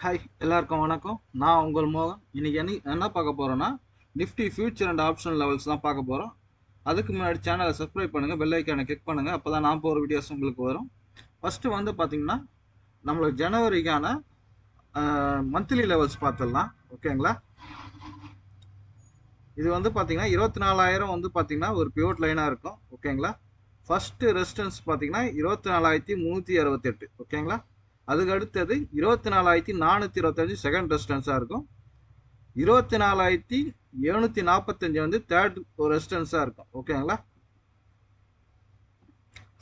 Hi எல்லாருக்கும் வணக்கம். நான் உங்கள் மோகன். இன்னைக்கு என்ன பார்க்க போறோம்னா Nifty future and option levels தான் பார்க்க போறோம். அதுக்கு முன்னாடி சேனலை சப்ஸ்கிரைப் பண்ணுங்க, பெல் ஐக்கானை கிளிக் பண்ணுங்க. அப்பதான் நான் போகிற வீடியோஸ் உங்களுக்கு வரும். ஃபர்ஸ்ட் வந்து பார்த்தீங்கன்னா நம்மளுக்கு ஜனவரிக்கான மந்த்லி லெவல்ஸ் பார்த்துடலாம். ஓகேங்களா? இது வந்து பார்த்தீங்கன்னா 24,000 வந்து பார்த்தீங்கன்னா ஒரு பிவோட் லைனாக இருக்கும். ஓகேங்களா? ஃபர்ஸ்ட் ரெசிஸ்டன்ஸ் பார்த்தீங்கன்னா 24,368. ஓகேங்களா? அதுக்கு அடுத்தது 24,425 செகண்ட் ரெசிஸ்டன்ஸாக இருக்கும். 24,745 வந்து தேர்ட் ஒரு ரெசிஸ்டன்ஸாக இருக்கும். ஓகேங்களா?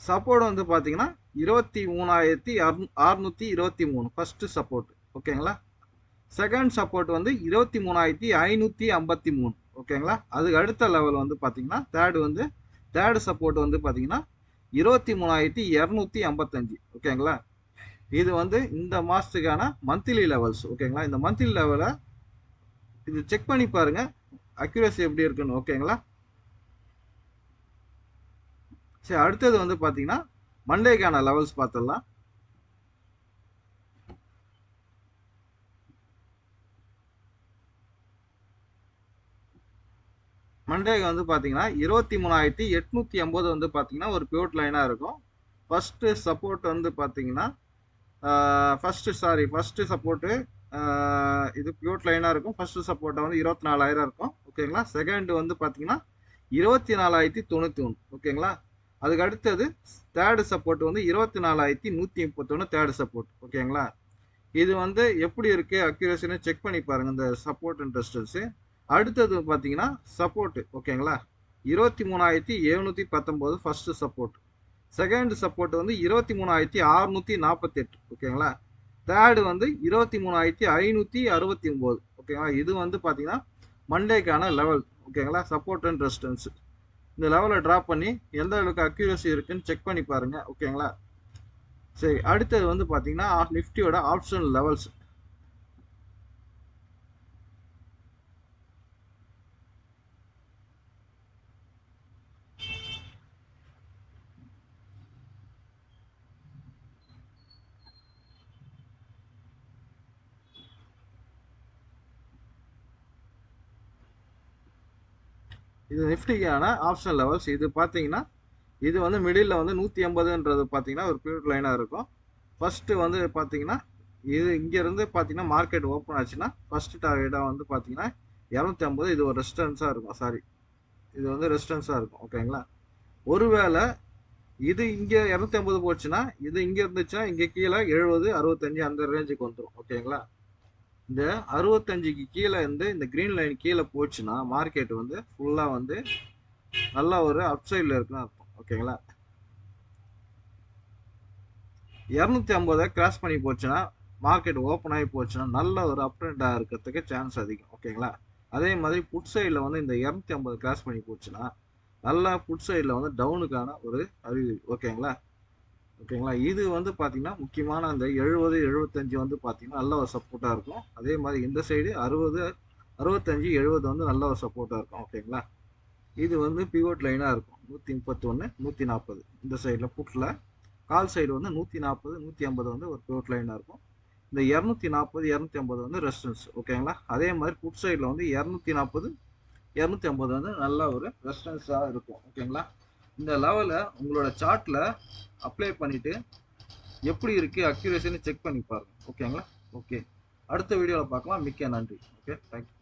சப்போர்ட் வந்து பார்த்தீங்கன்னா 23,623 ஃபர்ஸ்ட் சப்போர்ட். ஓகேங்களா? செகண்ட் சப்போர்ட் வந்து 23,553. ஓகேங்களா? அதுக்கு அடுத்த லெவல் வந்து பார்த்தீங்கன்னா தேர்ட் சப்போர்ட் வந்து பார்த்தீங்கன்னா 23,255. ஓகேங்களா? இது வந்து இந்த மாசத்துக்கான மந்த்லி லெவல்ஸ். ஓகேங்களா? இந்த மந்த்லி லெவலை இது செக் பண்ணி பாருங்க, அக்யூரசி எப்படி இருக்குன்னு. ஓகேங்களா? சரி, அடுத்தது வந்து பாத்தீங்கன்னா மண்டேக்கான லெவல்ஸ் பார்த்துடலாம். மண்டேக்கு வந்து பாத்தீங்கன்னா 23,880 வந்து பாத்தீங்கன்னா ஒரு பிவோட் லைனா இருக்கும். ஃபர்ஸ்ட் சப்போர்ட் வந்து பாத்தீங்கன்னா ஃபர்ஸ்ட் சப்போர்ட் இது பிவோட் லைனா இருக்கும். ஃபர்ஸ்ட் சப்போர்ட் வந்து 24,000 இருக்கும். ஓகேங்களா? செகண்ட் வந்து பாத்தீங்கன்னா 24,091. ஓகேங்களா? அதுக்கு அடுத்தது தேர்ட் சப்போர்ட் வந்து 24,131 தேர்ட் சப்போர்ட். ஓகேங்களா? இது வந்து எப்படி இருக்கு அக்யூரேஷன் செக் பண்ணி பாருங்க, இந்த சப்போர்ட் அண்ட் ரெசிஸ்டன்ஸ். அடுத்தது பாத்தீங்கன்னா சப்போர்ட். ஓகேங்களா? 23,719 ஃபர்ஸ்ட் சப்போர்ட். செகண்ட் சப்போர்ட் வந்து 23,648. ஓகேங்களா? தேர்டு வந்து 23,569. ஓகேங்களா? இது வந்து பாத்தீங்கன்னா மண்டேக்கான லெவல். ஓகேங்களா? Support and resistance. இந்த லெவலை டிராப் பண்ணி எந்த அளவுக்கு அக்யூரசி இருக்குன்னு செக் பண்ணி பாருங்க. ஓகேங்களா? சரி, அடுத்தது வந்து பாத்தீங்கன்னா நிஃப்டியோட ஆப்ஷன் லெவல்ஸ். இது நிஃப்டிக்கான ஆப்ஷன் லெவல்ஸ். இது பார்த்தீங்கன்னா இது வந்து மிடில் வந்து 180ன்றது பார்த்தீங்கன்னா ஒரு பீரியட் லைனாக இருக்கும். ஃபர்ஸ்ட் வந்து பார்த்தீங்கன்னா இது இங்கேருந்து பார்த்தீங்கன்னா மார்க்கெட் ஓப்பன் ஆச்சுன்னா ஃபர்ஸ்ட் டார்கெட்டாக வந்து பார்த்தீங்கன்னா 250. இது ஒரு ரெசிஸ்டன்ஸாக இருக்கும். சாரி, இது வந்து ரெசிஸ்டன்ஸாக இருக்கும். ஓகேங்களா? ஒருவேளை இது இங்கே 250 போச்சுன்னா, இது இங்கே இருந்துச்சுன்னா இங்கே கீழே 70, 65 அந்த ரேஞ்சுக்கு வந்துடும். ஓகேங்களா? இந்த 65க்கு கீழே இருந்து இந்த கிரீன் லைன் கீழே போச்சுன்னா மார்க்கெட் வந்து ஃபுல்லாக வந்து நல்ல ஒரு அப்சைடில் இருக்குன்னு அர்த்தம். ஓகேங்களா? 250 கிராஸ் பண்ணி போச்சுன்னா மார்க்கெட் ஓப்பன் ஆகி போச்சுன்னா நல்ல ஒரு அப் ட்ரெண்டாக இருக்கிறதுக்கு சான்ஸ் அதிகம். ஓகேங்களா? அதே மாதிரி புட் சைடில் வந்து இந்த 250 கிராஸ் பண்ணி போச்சுன்னா நல்லா புட் சைடில் வந்து டவுனுக்கான ஒரு அறிகுறி. ஓகேங்களா? ஓகேங்களா? இது வந்து பார்த்தீங்கன்னா முக்கியமான அந்த 70, 75 வந்து பார்த்தீங்கன்னா நல்ல ஒரு சப்போர்ட்டாக இருக்கும். அதே மாதிரி இந்த சைடு 60, 65, 70 வந்து நல்ல ஒரு சப்போர்ட்டாக இருக்கும். ஓகேங்களா? இது வந்து பிவோட் லைனாக இருக்கும். 131, 140 இந்த சைடில் புட்டில். கால் சைடு வந்து 140, 150 வந்து ஒரு பிவோட் லைனாக இருக்கும். இந்த 240, 250 வந்து ரெசிஸ்டன்ஸ். ஓகேங்களா? அதே மாதிரி புட் சைடில் வந்து 240, 250 வந்து நல்ல ஒரு ரெசிஸ்டன்ஸாக இருக்கும். ஓகேங்களா? இந்த லெவலை உங்களோட சார்ட்டில் அப்ளை பண்ணிவிட்டு எப்படி இருக்கு அக்யூரேஷன் செக் பண்ணி பாருங்க. ஓகேங்களா? ஓகே, அடுத்த வீடியோவில் பார்க்கலாம். மிக்க நன்றி. Okay, thank you.